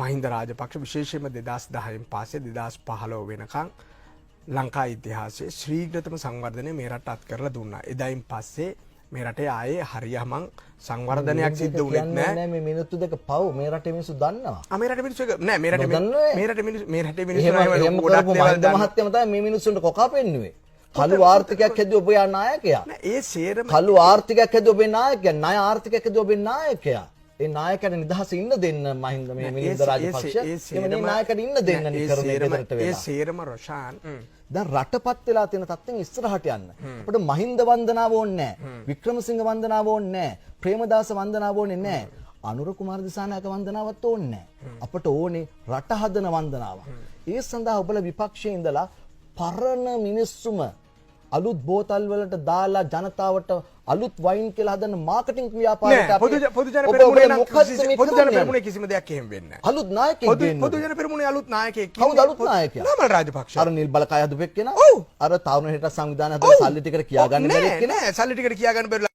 මහින්ද රාජපක්ෂ විශේෂයෙන්ම 2010න් පස්සේ 2015 වෙනකන් ලංකා ඉතිහාසයේ ශ්‍රීඝ්‍රතම සංවර්ධනය මේ රට අත් කරලා දුන්නා. එදායින් පස්සේ මේ රටේ ආයේ හරියම සංවර්ධනයක් සිද්ධ වුණේ නැහැ. මේ මිනිත්තු දෙක පව් මේ රටේ මිනිස්සු දන්නවා. මේ රටේ මිනිස්සු නෑ මේ රටේ මිනිස්සු එහෙම කරපු මහින්ද මහත්තයම තමයි මේ මිනිස්සුන්ට කොකා පෙන්නුවේ. කළු ආර්ථිකයක් හැදුව ඔබ යා නායකයා. නෑ ඒ සේරම කළු ආර්ථිකයක් හැදුව ඔබේ නායකයා. ණය ආර්ථිකයක් හැදුව ඔබේ නායකයා. ඒ නායකයාට නිදහස ඉන්න දෙන්න මහින්ද මේ මිලින්ද රාජපක්ෂ. මේ නායකයාට ඉන්න දෙන්න නිකරුණේ ඒ සේරම රොෂාන් දැන් රටපත් වෙලා තියෙන තත්ත්වෙන් ඉස්සරහට යන්න. අපිට මහින්ද වන්දනාව ඕනේ නැහැ. වික්‍රමසිංහ වන්දනාව ඕනේ නැහැ. ප්‍රේමදාස වන්දනාව ඕනේ නැහැ. අනුර කුමාර දිසානායක වන්දනාවත් ඕනේ නැහැ. අපට ඕනේ රට හදන වන්දනාවක්. ඒ සඳහා ඔබලා විපක්ෂයේ ඉඳලා පරණ මිනිස්සුම අලුත් බෝතල් වලට දාලා ජනතාවට අලුත් වයින් කියලා හදන මාකටිං ව්‍යාපාරයට අපි පොදු ජන පෙරමුණේ කිසිම දෙයක් එහෙම වෙන්නේ නැහැ. අලුත් නායකයෙක් දෙන්න. පොදු ජන පෙරමුණේ අලුත් නායකයෙක් කවුද අලුත් නායකයා? නාමල් රාජපක්ෂ. අර නිල් බලකය හදපු එක්කෙනා. අර තරුණ හිට සංවිධානය හදලා සල්ලි ටිකට කියා ගන්න බැරි එක්කෙනා. නෑ සල්ලි ටිකට කියා ගන්න බැරි